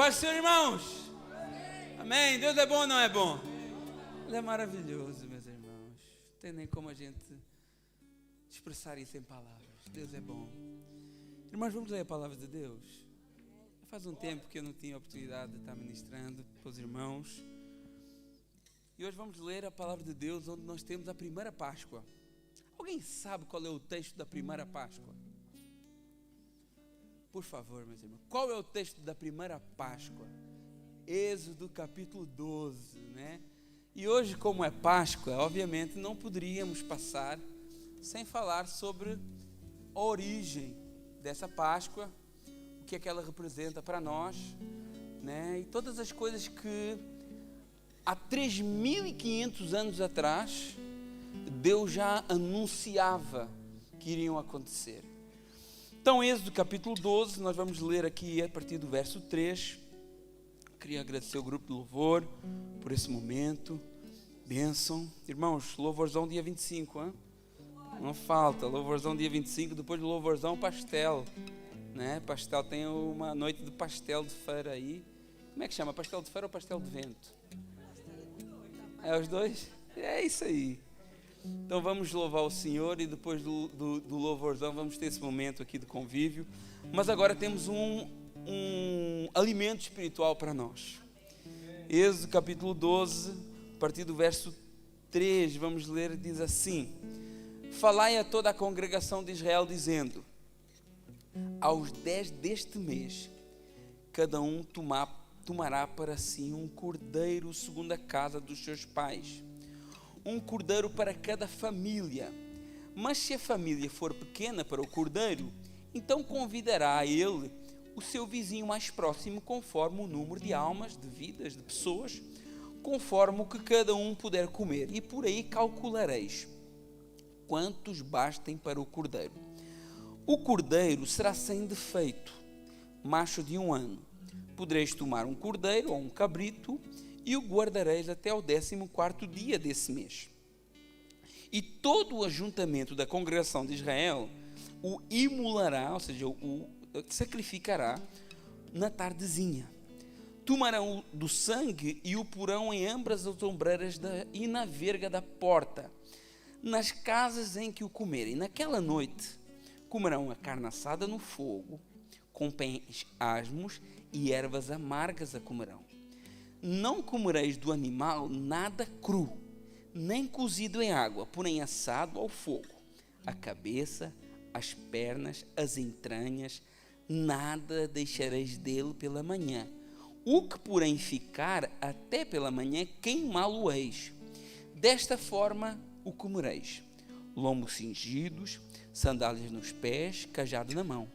paz, Senhor, irmãos. Amém. Deus é bom ou não é bom? Ele é maravilhoso, meus irmãos. Não tem nem como a gente expressar isso em palavras. Deus é bom. Irmãos, vamos ler a palavra de Deus. Faz um tempo que eu não tinha a oportunidade de estar ministrando para os irmãos. E hoje vamos ler a palavra de Deus, onde nós temos a primeira Páscoa. Alguém sabe qual é o texto da primeira Páscoa? Por favor, meus irmãos, qual é o texto da primeira Páscoa? Êxodo capítulo 12, né? E hoje, como é Páscoa, obviamente não poderíamos passar sem falar sobre a origem dessa Páscoa, o que é que ela representa para nós, né? E todas as coisas que há 3.500 anos atrás Deus já anunciava que iriam acontecer. Então, Êxodo capítulo 12, nós vamos ler aqui a partir do verso 3. Queria agradecer ao grupo de louvor por esse momento. Bênção. Irmãos, louvorzão dia 25, hein? Não falta, louvorzão dia 25, depois do louvorzão pastel, né? Pastel, tem uma noite de pastel de feira aí. Como é que chama? Pastel de feira ou pastel de vento? É os dois? É isso aí. Então vamos louvar o Senhor e depois do louvorzão vamos ter esse momento aqui de convívio. Mas agora temos um alimento espiritual para nós. Êxodo capítulo 12, a partir do verso 3, vamos ler, diz assim: falai a toda a congregação de Israel, dizendo: aos 10 deste mês, cada um tomará para si um cordeiro segundo a casa dos seus pais, um cordeiro para cada família. Mas se a família for pequena para o cordeiro, então convidará ele o seu vizinho mais próximo, conforme o número de almas, de vidas, de pessoas, conforme o que cada um puder comer, e por aí calculareis quantos bastem para o cordeiro. O cordeiro será sem defeito, macho de 1 ano. Podereis tomar um cordeiro ou um cabrito e o guardareis até o 14º dia desse mês. E todo o ajuntamento da congregação de Israel o imolará, ou seja, o sacrificará na tardezinha. Tomarão do sangue e o porão em ambas as ombreiras e na verga da porta, nas casas em que o comerem. Naquela noite comerão a carne assada no fogo, com pães asmos e ervas amargas a comerão. Não comereis do animal nada cru, nem cozido em água, porém assado ao fogo, a cabeça, as pernas, as entranhas, nada deixareis dele pela manhã. O que porém ficar até pela manhã, queimá-lo-eis. Desta forma o comereis: lombos cingidos, sandálias nos pés, cajado na mão.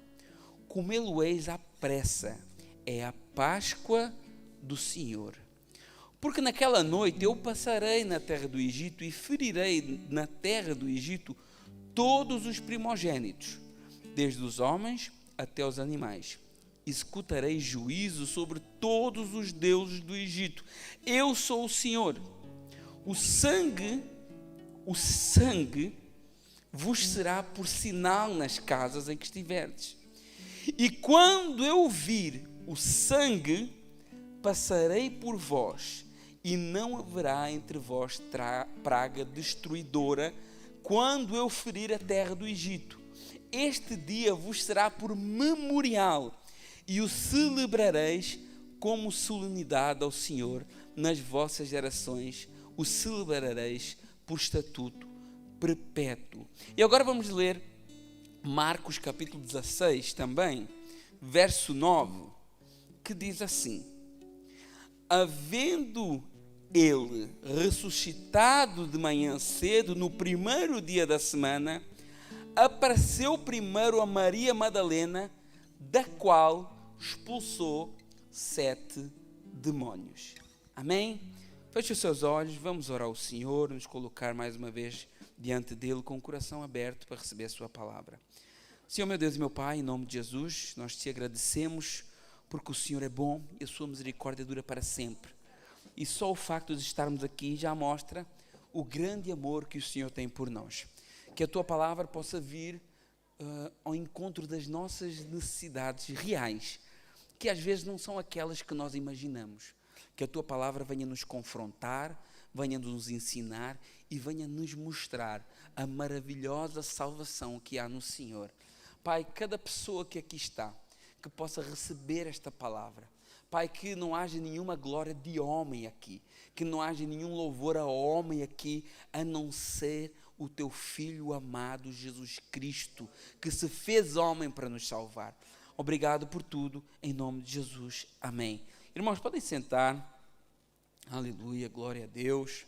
Comê-lo-eis à pressa, é a Páscoa do Senhor. Porque naquela noite eu passarei na terra do Egito e ferirei na terra do Egito todos os primogênitos, desde os homens até os animais. Executarei juízo sobre todos os deuses do Egito. Eu sou o Senhor. O sangue vos será por sinal nas casas em que estiverdes. E quando eu vir o sangue, passarei por vós, e não haverá entre vós praga destruidora, quando eu ferir a terra do Egito. Este dia vos será por memorial, e o celebrareis como solenidade ao Senhor nas vossas gerações, o celebrareis por estatuto perpétuo. E agora vamos ler Marcos capítulo 16 também, verso 9, que diz assim: havendo ele ressuscitado de manhã cedo, no primeiro dia da semana, apareceu primeiro a Maria Madalena, da qual expulsou 7 demónios. Amém? Feche os seus olhos, vamos orar ao Senhor, nos colocar mais uma vez diante dele com o coração aberto para receber a sua palavra. Senhor, meu Deus e meu Pai, em nome de Jesus, nós te agradecemos porque o Senhor é bom e a sua misericórdia dura para sempre. E só o facto de estarmos aqui já mostra o grande amor que o Senhor tem por nós. Que a tua palavra possa vir ao encontro das nossas necessidades reais. que às vezes não são aquelas que nós imaginamos. Que a Tua palavra venha nos confrontar, venha nos ensinar e venha nos mostrar a maravilhosa salvação que há no Senhor. Pai, cada pessoa que aqui está, que possa receber esta palavra. Pai, que não haja nenhuma glória de homem aqui, que não haja nenhum louvor a homem aqui, a não ser o Teu Filho amado Jesus Cristo, que se fez homem para nos salvar. Obrigado por tudo, em nome de Jesus, amém. Irmãos, podem sentar. Aleluia, glória a Deus.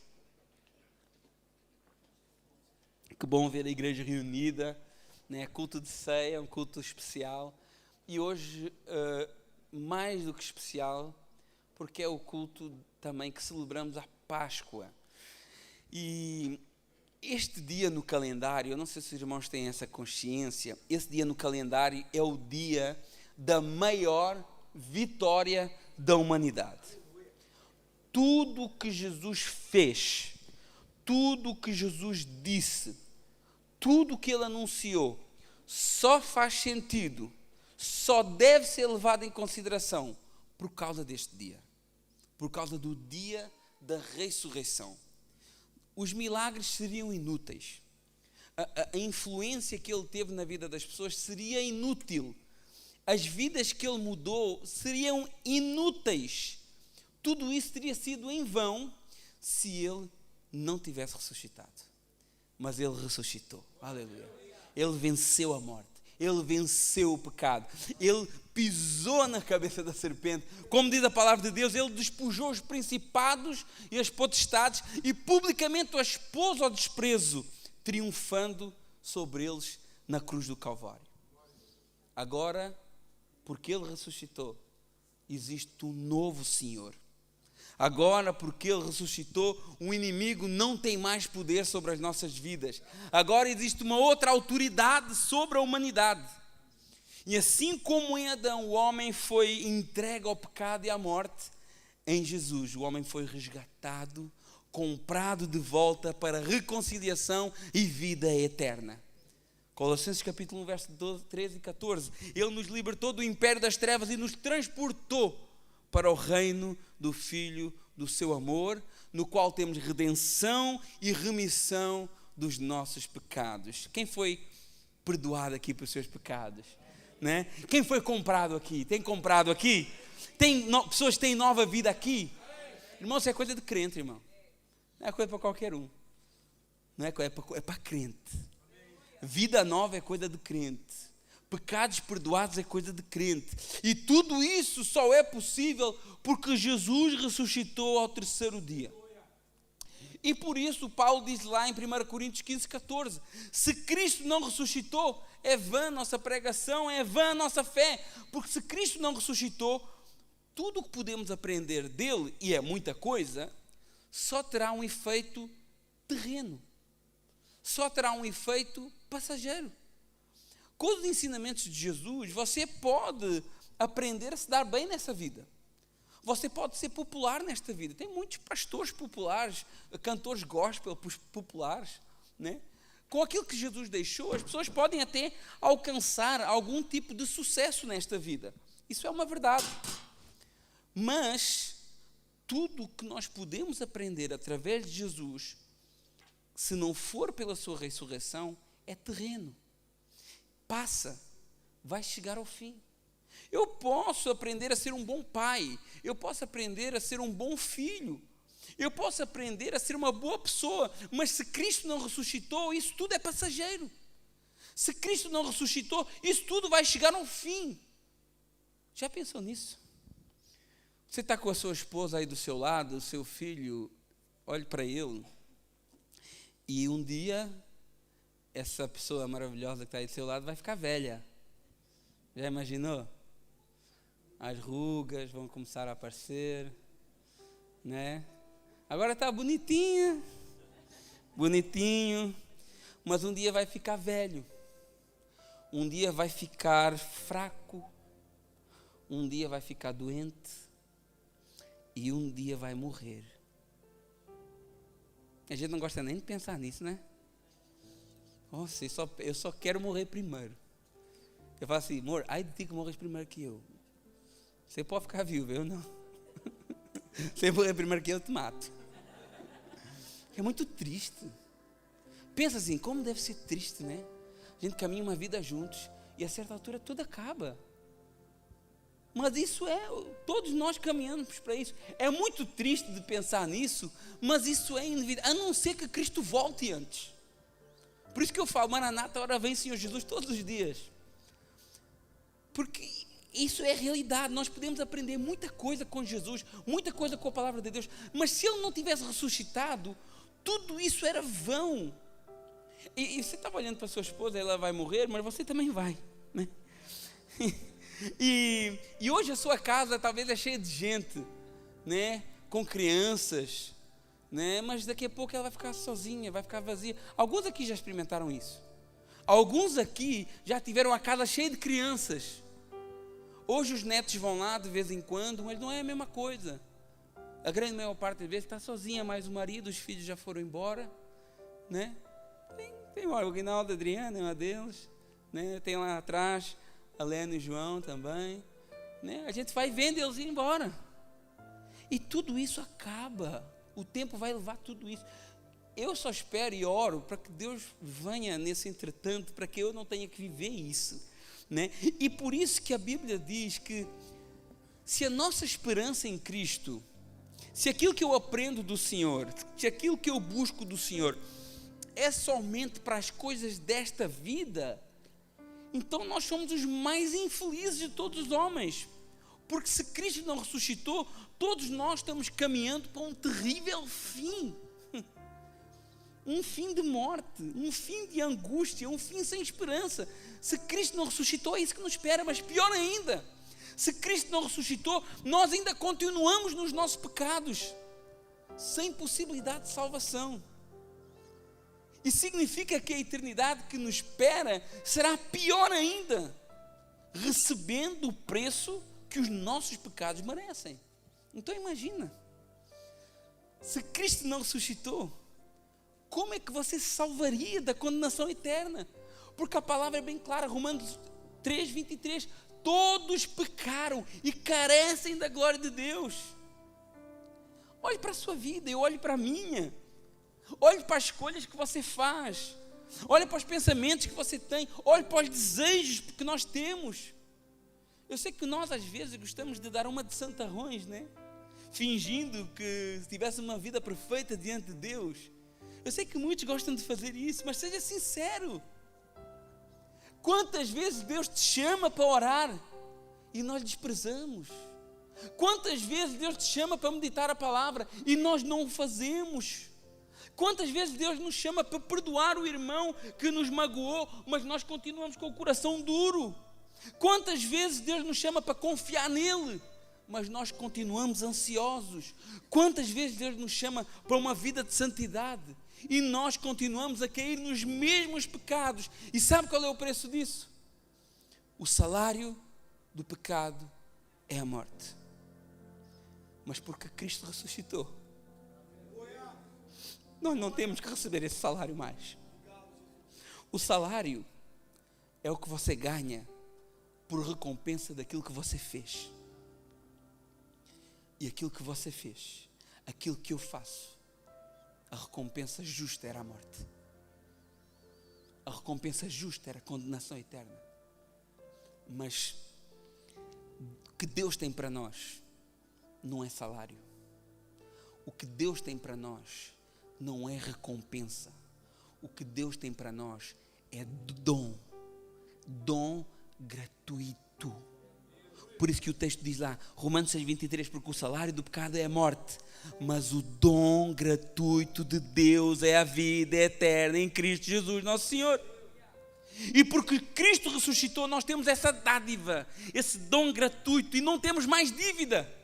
Que bom ver a igreja reunida, né? Culto de ceia, um culto especial. E hoje, mais do que especial, porque é o culto também que celebramos a Páscoa. E este dia no calendário, eu não sei se os irmãos têm essa consciência, esse dia no calendário é o dia da maior vitória da humanidade. Tudo o que Jesus fez, tudo o que Jesus disse, tudo o que Ele anunciou, só faz sentido, só deve ser levado em consideração por causa deste dia, por causa do dia da ressurreição. Os milagres seriam inúteis, a influência que Ele teve na vida das pessoas seria inútil, as vidas que Ele mudou seriam inúteis. Tudo isso teria sido em vão se Ele não tivesse ressuscitado. Mas Ele ressuscitou. Aleluia. Ele venceu a morte. Ele venceu o pecado. Ele pisou na cabeça da serpente. Como diz a palavra de Deus, Ele despojou os principados e as potestades e publicamente o expôs ao desprezo, triunfando sobre eles na cruz do Calvário. Agora, porque Ele ressuscitou, existe um novo Senhor. Agora, porque Ele ressuscitou, o inimigo não tem mais poder sobre as nossas vidas. Agora existe uma outra autoridade sobre a humanidade. E assim como em Adão o homem foi entregue ao pecado e à morte, em Jesus o homem foi resgatado, comprado de volta para reconciliação e vida eterna. Colossenses capítulo 1, verso 12, 13 e 14. Ele nos libertou do império das trevas e nos transportou para o reino do Filho do seu amor, no qual temos redenção e remissão dos nossos pecados. Quem foi perdoado aqui pelos seus pecados? Né? Quem foi comprado aqui? Tem comprado aqui? Pessoas que têm nova vida aqui? Irmão, isso é coisa de crente, irmão. Não é coisa para qualquer um. Não é para crente. Vida nova é coisa de crente. Pecados perdoados é coisa de crente. E tudo isso só é possível porque Jesus ressuscitou ao terceiro dia. E por isso Paulo diz lá em 1 Coríntios 15, 14, se Cristo não ressuscitou, é vã nossa pregação, é vã a nossa fé. Porque se Cristo não ressuscitou, tudo o que podemos aprender dele, e é muita coisa, só terá um efeito terreno. Só terá um efeito passageiro. Com os ensinamentos de Jesus, você pode aprender a se dar bem nessa vida. Você pode ser popular nesta vida. Tem muitos pastores populares, cantores gospel populares, né? Com aquilo que Jesus deixou, as pessoas podem até alcançar algum tipo de sucesso nesta vida. Isso é uma verdade. Mas tudo o que nós podemos aprender através de Jesus, se não for pela sua ressurreição, é terreno. Passa, vai chegar ao fim. Eu posso aprender a ser um bom pai, eu posso aprender a ser um bom filho, eu posso aprender a ser uma boa pessoa, mas se Cristo não ressuscitou, isso tudo é passageiro. Se Cristo não ressuscitou, isso tudo vai chegar ao fim. Já pensou nisso? Você está com a sua esposa aí do seu lado, o seu filho, olhe para ele, e um dia essa pessoa maravilhosa que está aí do seu lado vai ficar velha. Já imaginou? As rugas vão começar a aparecer, né? Agora está bonitinha, bonitinho, mas um dia vai ficar velho. Um dia vai ficar fraco. Um dia vai ficar doente. E um dia vai morrer. A gente não gosta nem de pensar nisso, né? Nossa, eu só quero morrer primeiro. Eu falo assim, amor, ai de ti que morres primeiro que eu. Você pode ficar viúva, eu não. Você morrer primeiro que eu te mato. É muito triste. Pensa assim, como deve ser triste, né? A gente caminha uma vida juntos e a certa altura tudo acaba. Mas isso todos nós caminhamos para isso. É muito triste de pensar nisso, mas isso é inevitável, a não ser que Cristo volte antes. Por isso que eu falo, Maranata, ora vem Senhor Jesus todos os dias. Porque isso é a realidade. Nós podemos aprender muita coisa com Jesus, muita coisa com a palavra de Deus, mas se Ele não tivesse ressuscitado, tudo isso era vão. E você estava olhando para a sua esposa, ela vai morrer, mas você também vai, né? E hoje a sua casa talvez é cheia de gente, né? Com crianças, né? Mas daqui a pouco ela vai ficar sozinha, vai ficar vazia. Alguns aqui já experimentaram isso. Alguns aqui já tiveram a casa cheia de crianças. Hoje os netos vão lá de vez em quando, mas não é a mesma coisa. A grande maior parte das vezes está sozinha, mas o marido, os filhos já foram embora, né? Tem o Aguinaldo, a Adriana, uma deles, né? Tem lá atrás a Lena e o João também, né? A gente vai vendo eles ir embora. E tudo isso acaba. O tempo vai levar tudo isso. Eu só espero e oro para que Deus venha nesse entretanto, para que eu não tenha que viver isso, né? E por isso que a Bíblia diz que se a nossa esperança em Cristo, se aquilo que eu aprendo do Senhor, se aquilo que eu busco do Senhor é somente para as coisas desta vida, então nós somos os mais infelizes de todos os homens, porque se Cristo não ressuscitou, todos nós estamos caminhando para um terrível fim, um fim de morte, um fim de angústia, um fim sem esperança. Se Cristo não ressuscitou, é isso que nos espera, mas pior ainda, se Cristo não ressuscitou, nós ainda continuamos nos nossos pecados, sem possibilidade de salvação. E significa que a eternidade que nos espera será pior ainda, recebendo o preço que os nossos pecados merecem. Então imagina, se Cristo não ressuscitou, como é que você se salvaria da condenação eterna? Porque a palavra é bem clara, Romanos 3:23, todos pecaram e carecem da glória de Deus. Olhe para a sua vida, eu olho para a minha. Olhe para as escolhas que você faz, olhe para os pensamentos que você tem, olhe para os desejos que nós temos. Eu sei que nós às vezes gostamos de dar uma de santarrões, né? Fingindo que tivesse uma vida perfeita diante de Deus. Eu sei que muitos gostam de fazer isso, mas seja sincero. Quantas vezes Deus te chama para orar e nós desprezamos? Quantas vezes Deus te chama para meditar a palavra e nós não o fazemos? Quantas vezes Deus nos chama para perdoar o irmão que nos magoou, mas nós continuamos com o coração duro? Quantas vezes Deus nos chama para confiar nele, mas nós continuamos ansiosos? Quantas vezes Deus nos chama para uma vida de santidade e nós continuamos a cair nos mesmos pecados? E sabe qual é o preço disso? O salário do pecado é a morte. Mas porque Cristo ressuscitou, nós não temos que receber esse salário mais. O salário é o que você ganha por recompensa daquilo que você fez. E aquilo que você fez, aquilo que eu faço, a recompensa justa era a morte. A recompensa justa era a condenação eterna. Mas o que Deus tem para nós não é salário. O que Deus tem para nós não é recompensa. O que Deus tem para nós é dom gratuito. Por isso que o texto diz lá, Romanos 6:23, porque o salário do pecado é a morte, mas o dom gratuito de Deus é a vida eterna em Cristo Jesus nosso Senhor. E porque Cristo ressuscitou, nós temos essa dádiva, esse dom gratuito, e não temos mais dívida.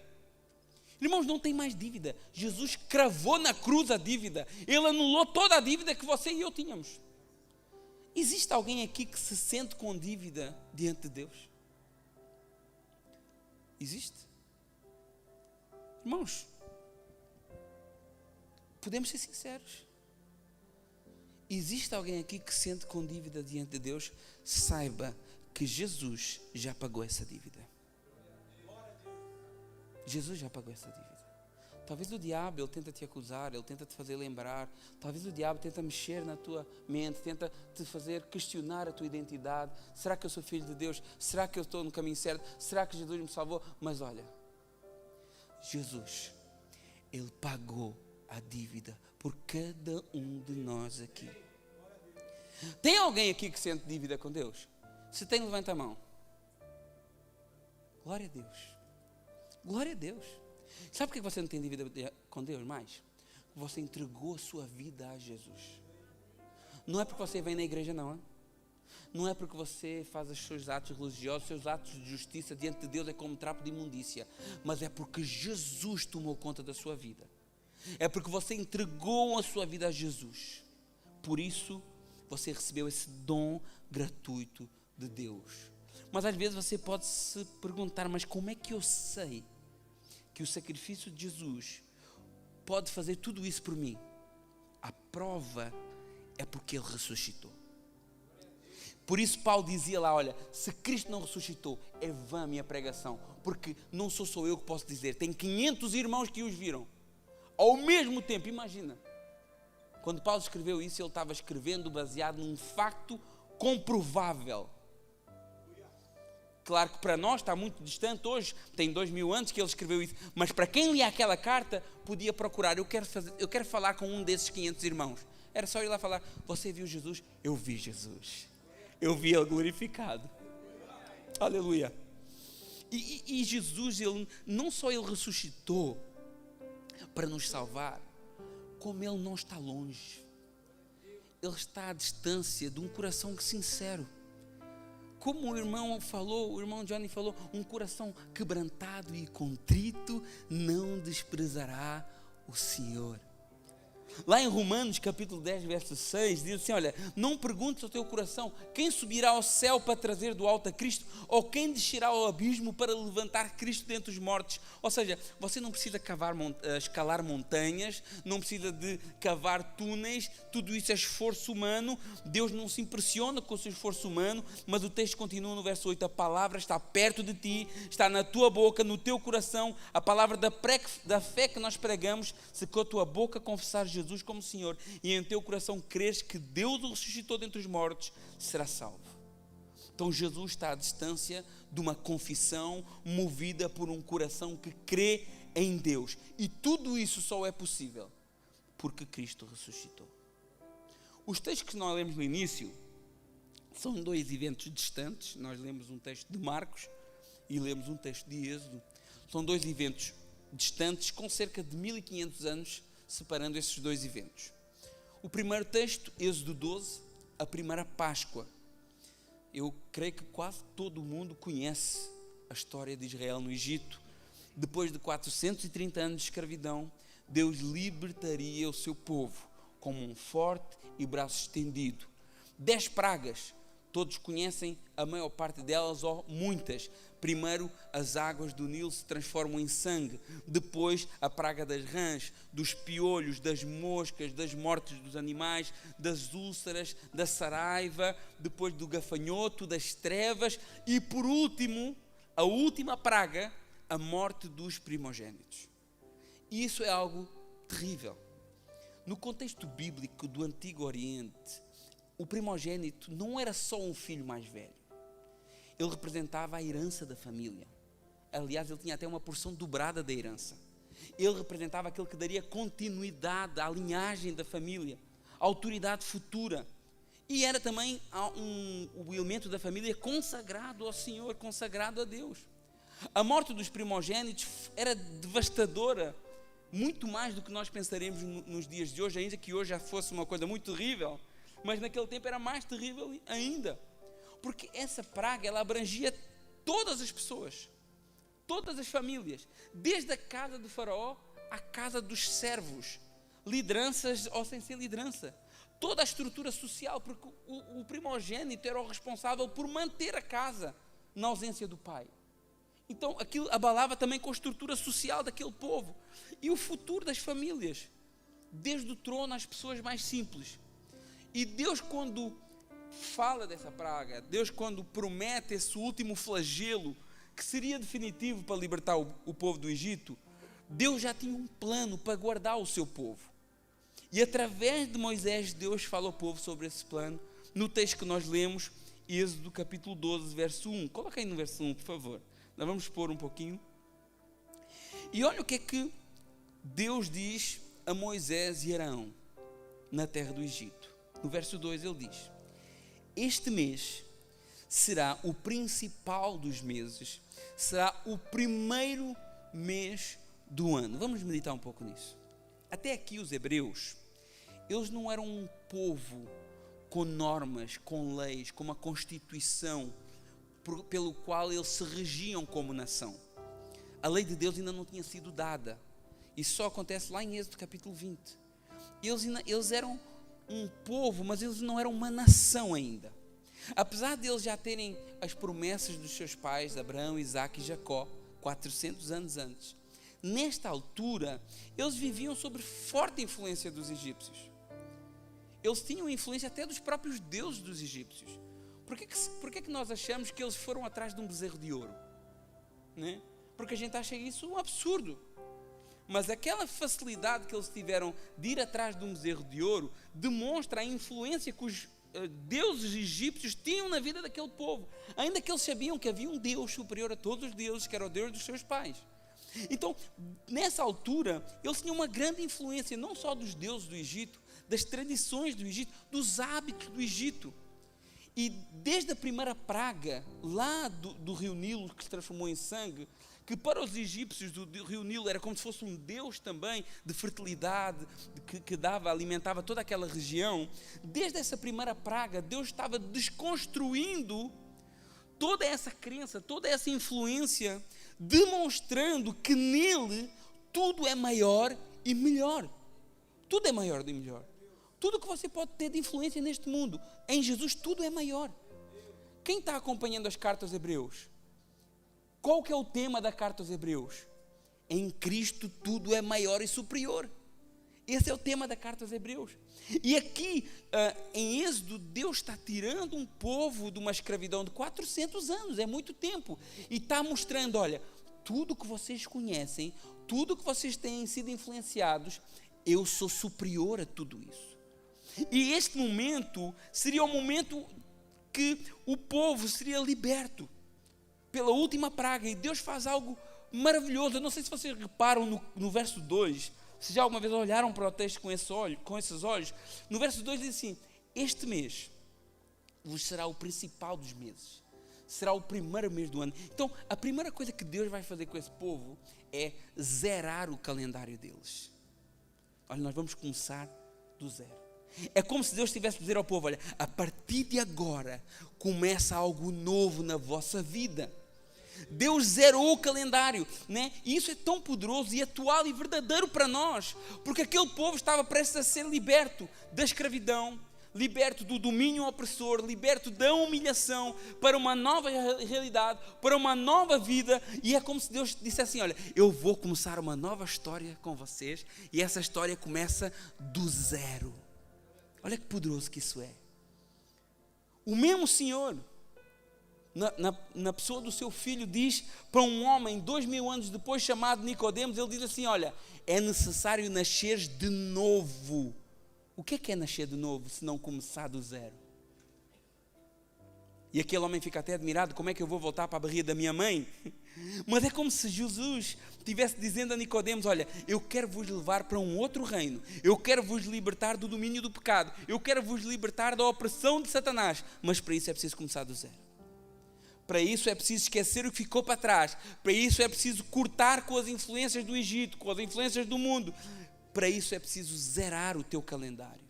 Irmãos, não tem mais dívida. Jesus cravou na cruz a dívida. Ele anulou toda a dívida que você e eu tínhamos. Existe alguém aqui que se sente com dívida diante de Deus? Existe? Irmãos, podemos ser sinceros. Existe alguém aqui que se sente com dívida diante de Deus? Saiba que Jesus já pagou essa dívida. Jesus já pagou essa dívida. Talvez o diabo, ele tenta te acusar, ele tenta te fazer lembrar, talvez o diabo tenta mexer na tua mente, tenta te fazer questionar a tua identidade. Será que eu sou filho de Deus? Será que eu estou no caminho certo? Será que Jesus me salvou? Mas olha, Jesus, Ele pagou a dívida por cada um de nós aqui. Tem alguém aqui que sente dívida com Deus? Se tem, levanta a mão. Glória a Deus. Glória a Deus. Sabe por que você não tem dívida com Deus mais? Você entregou a sua vida a Jesus. Não é porque você vem na igreja, não. Não é porque você faz os seus atos religiosos, os seus atos de justiça diante de Deus é como trapo de imundícia. Mas é porque Jesus tomou conta da sua vida. É porque você entregou a sua vida a Jesus. Por isso, você recebeu esse dom gratuito de Deus. Mas às vezes você pode se perguntar, mas como é que eu sei que o sacrifício de Jesus pode fazer tudo isso por mim? A prova é porque Ele ressuscitou. Por isso Paulo dizia lá, olha, se Cristo não ressuscitou, é vã a minha pregação, porque não sou só eu que posso dizer, tem 500 irmãos que os viram, ao mesmo tempo. Imagina, quando Paulo escreveu isso, ele estava escrevendo baseado num facto comprovável. Claro que para nós está muito distante hoje, tem 2000 anos que ele escreveu isso, mas para quem lia aquela carta, podia procurar, eu quero falar com um desses 500 irmãos. Era só ir lá falar, você viu Jesus? Eu vi Jesus. Eu vi Ele glorificado. Aleluia. E Jesus, Ele, não só Ele ressuscitou para nos salvar, como Ele não está longe. Ele está à distância de um coração sincero. Como o irmão Johnny falou, um coração quebrantado e contrito não desprezará o Senhor. Lá em Romanos capítulo 10, verso 6, diz assim, olha, não perguntes ao teu coração, quem subirá ao céu para trazer do alto a Cristo, ou quem descerá ao abismo para levantar Cristo dentre os mortos. Ou seja, você não precisa escalar montanhas, não precisa de cavar túneis, tudo isso é esforço humano. Deus não se impressiona com o seu esforço humano, mas o texto continua no verso 8, a palavra está perto de ti, está na tua boca, no teu coração, a palavra da fé que nós pregamos, se com a tua boca confessar Jesus como Senhor e em teu coração creres que Deus o ressuscitou dentre os mortos, será salvo. Então Jesus está à distância de uma confissão movida por um coração que crê em Deus, e tudo isso só é possível porque Cristo ressuscitou. Os textos que nós lemos no início são dois eventos distantes. Nós lemos um texto de Marcos e lemos um texto de Êxodo. São dois eventos distantes com cerca de 1500 anos separando esses dois eventos. O primeiro texto, Êxodo 12, a primeira Páscoa. Eu creio que quase todo mundo conhece a história de Israel no Egito. Depois de 430 anos de escravidão, Deus libertaria o seu povo com mão forte e braço estendido. 10 pragas, todos conhecem a maior parte delas, ou muitas. Primeiro, as águas do Nilo se transformam em sangue. Depois, a praga das rãs, dos piolhos, das moscas, das mortes dos animais, das úlceras, da saraiva, depois do gafanhoto, das trevas e, por último, a última praga, a morte dos primogênitos. E isso é algo terrível. No contexto bíblico do Antigo Oriente, o primogênito não era só um filho mais velho. Ele representava a herança da família. Aliás, ele tinha até uma porção dobrada da herança. Ele representava aquele que daria continuidade à linhagem da família, à autoridade futura. E era também o elemento da família consagrado ao Senhor, consagrado a Deus. A morte dos primogênitos era devastadora, muito mais do que nós pensaremos nos dias de hoje, ainda que hoje já fosse uma coisa muito terrível, mas naquele tempo era mais terrível ainda, porque essa praga, ela abrangia todas as pessoas, todas as famílias, desde a casa do faraó à casa dos servos, lideranças ou sem ser liderança, toda a estrutura social, porque o primogênito era o responsável por manter a casa na ausência do pai. Então aquilo abalava também com a estrutura social daquele povo e o futuro das famílias, desde o trono às pessoas mais simples. E Deus, quando fala dessa praga, Deus, quando promete esse último flagelo que seria definitivo para libertar o povo do Egito, Deus já tinha um plano para guardar o seu povo. E através de Moisés, Deus fala ao povo sobre esse plano, no texto que nós lemos, Êxodo capítulo 12, verso 1. Coloca aí no verso 1, por favor. Nós vamos pôr um pouquinho. E olha o que é que Deus diz a Moisés e Arão na terra do Egito. No verso 2 ele diz: este mês será o principal dos meses, será o primeiro mês do ano. Vamos meditar um pouco nisso. Até aqui os hebreus, eles não eram um povo com normas, com leis, com uma constituição pelo qual eles se regiam como nação. A lei de Deus ainda não tinha sido dada. Isso só acontece lá em Êxodo capítulo 20. Eles eram um povo, mas eles não eram uma nação ainda. Apesar de eles já terem as promessas dos seus pais, Abraão, Isaque e Jacó, 400 anos antes, nesta altura, eles viviam sob forte influência dos egípcios. Eles tinham influência até dos próprios deuses dos egípcios. Por que nós achamos que eles foram atrás de um bezerro de ouro? Né? Porque a gente acha isso um absurdo. Mas aquela facilidade que eles tiveram de ir atrás de um bezerro de ouro demonstra a influência que os deuses egípcios tinham na vida daquele povo. Ainda que eles sabiam que havia um Deus superior a todos os deuses, que era o Deus dos seus pais. Então, nessa altura, eles tinham uma grande influência, não só dos deuses do Egito, das tradições do Egito, dos hábitos do Egito. E desde a primeira praga, lá do rio Nilo, que se transformou em sangue, que para os egípcios do rio Nilo era como se fosse um deus também de fertilidade, que alimentava toda aquela região. Desde essa primeira praga, Deus estava desconstruindo toda essa crença, toda essa influência, demonstrando que nele tudo é maior e melhor. Tudo é maior e melhor. Tudo que você pode ter de influência neste mundo, em Jesus tudo é maior. Quem está acompanhando as cartas aos Hebreus? Qual que é o tema da carta aos Hebreus? Em Cristo tudo é maior e superior. Esse é o tema da carta aos Hebreus. E aqui, em Êxodo, Deus está tirando um povo de uma escravidão de 400 anos, é muito tempo. E está mostrando, olha, tudo que vocês conhecem, tudo que vocês têm sido influenciados, eu sou superior a tudo isso. E este momento seria o momento que o povo seria liberto pela última praga. E Deus faz algo maravilhoso. Eu não sei se vocês reparam no verso 2, se já alguma vez olharam para o texto com esses olhos. No verso 2 diz assim: este mês vos será o principal dos meses, será o primeiro mês do ano. Então a primeira coisa que Deus vai fazer com esse povo é zerar o calendário deles. Olha, nós vamos começar do zero. É como se Deus estivesse a dizer ao povo: olha, a partir de agora começa algo novo na vossa vida. Deus zerou o calendário, né? E isso é tão poderoso e atual e verdadeiro para nós, porque aquele povo estava prestes a ser liberto da escravidão, liberto do domínio opressor, liberto da humilhação, para uma nova realidade, para uma nova vida. E é como se Deus dissesse assim: olha, eu vou começar uma nova história com vocês, e essa história começa do zero. Olha que poderoso que isso é. O mesmo Senhor, na pessoa do seu Filho, diz para um homem 2000 anos depois, chamado Nicodemos, ele diz assim: olha, é necessário nasceres de novo. O que é nascer de novo se não começar do zero? E aquele homem fica até admirado: como é que eu vou voltar para a barriga da minha mãe? Mas é como se Jesus estivesse dizendo a Nicodemos: olha, eu quero vos levar para um outro reino, eu quero vos libertar do domínio do pecado, eu quero vos libertar da opressão de Satanás, mas para isso é preciso começar do zero. Para isso é preciso esquecer o que ficou para trás, para isso é preciso cortar com as influências do Egito, com as influências do mundo, para isso é preciso zerar o teu calendário.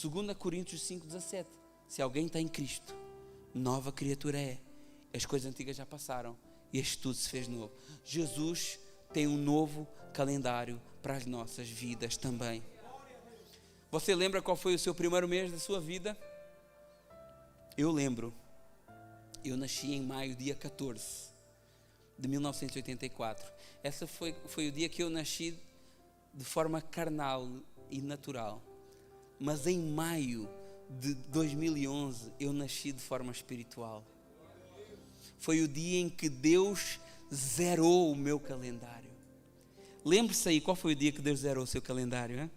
2 Coríntios 5,17: se alguém está em Cristo, nova criatura é, as coisas antigas já passaram e este tudo se fez novo. Jesus tem um novo calendário para as nossas vidas também. Você lembra qual foi o seu primeiro mês da sua vida? Eu lembro. Eu nasci em maio, dia 14 de 1984. Esse foi o dia que eu nasci de forma carnal e natural. Mas em maio de 2011 eu nasci de forma espiritual. foi o dia em que Deus zerou o meu calendário. Lembre-se aí, qual foi o dia que Deus zerou o seu calendário? Hein?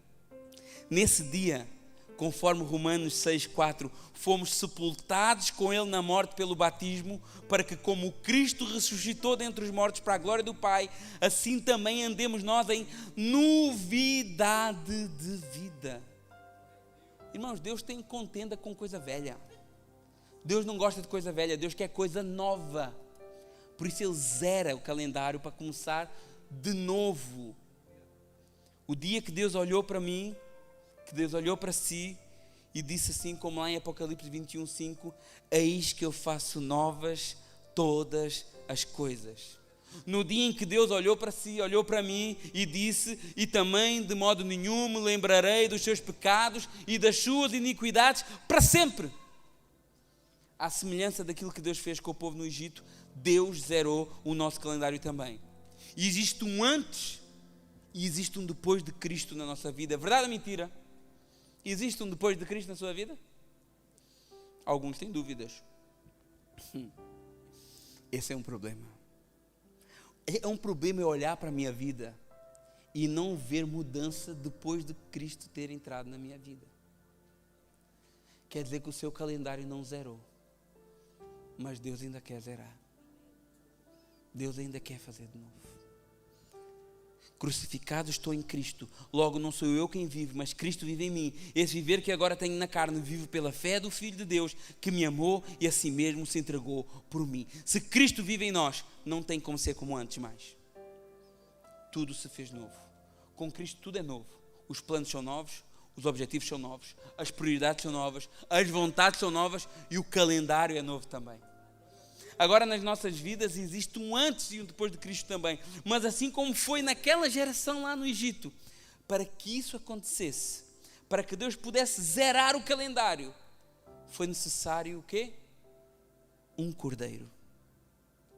Nesse dia, conforme Romanos 6,4, fomos sepultados com Ele na morte pelo batismo, para que, como Cristo ressuscitou dentre os mortos para a glória do Pai, assim também andemos nós em novidade de vida. Irmãos, Deus tem contenda com coisa velha. Deus não gosta de coisa velha, Deus quer coisa nova. Por isso Ele zera o calendário para começar de novo. O dia que Deus olhou para mim, que Deus olhou para si e disse assim, como lá em Apocalipse 21:5, eis que eu faço novas todas as coisas. No dia em que Deus olhou para si, olhou para mim e disse, e também de modo nenhum me lembrarei dos seus pecados e das suas iniquidades para sempre. À semelhança daquilo que Deus fez com o povo no Egito, Deus zerou o nosso calendário também. E existe um antes e existe um depois de Cristo na nossa vida. Verdade ou mentira? Existe um depois de Cristo na sua vida? Alguns têm dúvidas. Esse é um problema. É um problema eu olhar para a minha vida e não ver mudança depois de Cristo ter entrado na minha vida. Quer dizer que o seu calendário não zerou. Mas Deus ainda quer zerar. Deus ainda quer fazer de novo. Crucificado estou em Cristo, logo não sou eu quem vive, mas Cristo vive em mim. Esse viver que agora tenho na carne, vivo pela fé do Filho de Deus, que me amou e assim mesmo se entregou por mim. Se Cristo vive em nós, não tem como ser como antes mais. Tudo se fez novo. Com Cristo tudo é novo. Os planos são novos, os objetivos são novos, as prioridades são novas, as vontades são novas e o calendário é novo também. Agora nas nossas vidas existe um antes e um depois de Cristo também. Mas assim como foi naquela geração lá no Egito, para que isso acontecesse, para que Deus pudesse zerar o calendário, foi necessário o quê? Um cordeiro.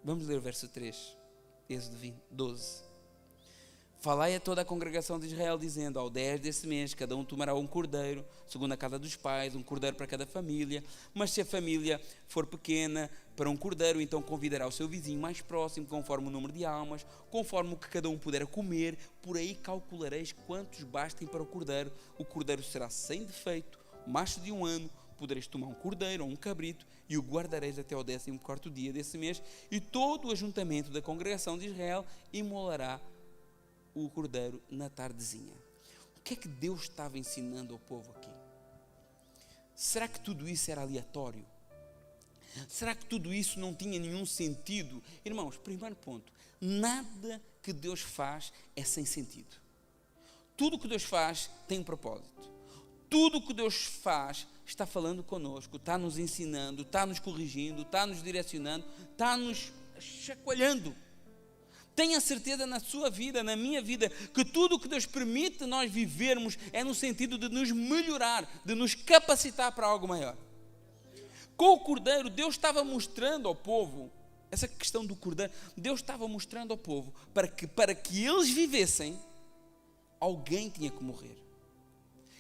Vamos ler o verso 3, Êxodo 12. Falai a toda a congregação de Israel, dizendo, ao 10 desse mês, cada um tomará um cordeiro, segundo a casa dos pais, um cordeiro para cada família. Mas se a família for pequena, para um cordeiro, então convidará o seu vizinho mais próximo, conforme o número de almas, conforme o que cada um puder comer. Por aí calculareis quantos bastem para o cordeiro. O cordeiro será sem defeito, macho de 1 ano. Podereis tomar um cordeiro ou um cabrito e o guardareis até ao 14º dia desse mês. E todo o ajuntamento da congregação de Israel imolará o cordeiro na tardezinha. O que é que Deus estava ensinando ao povo aqui? Será que tudo isso era aleatório? Será que tudo isso não tinha nenhum sentido? Irmãos, primeiro ponto, nada que Deus faz é sem sentido. Tudo que Deus faz tem um propósito. Tudo que Deus faz está falando conosco, está nos ensinando, está nos corrigindo, está nos direcionando, está nos chacoalhando. Tenha certeza na sua vida, na minha vida, que tudo o que Deus permite nós vivermos é no sentido de nos melhorar, de nos capacitar para algo maior. Com o cordeiro, Deus estava mostrando ao povo, essa questão do cordeiro, Deus estava mostrando ao povo, para que eles vivessem, alguém tinha que morrer.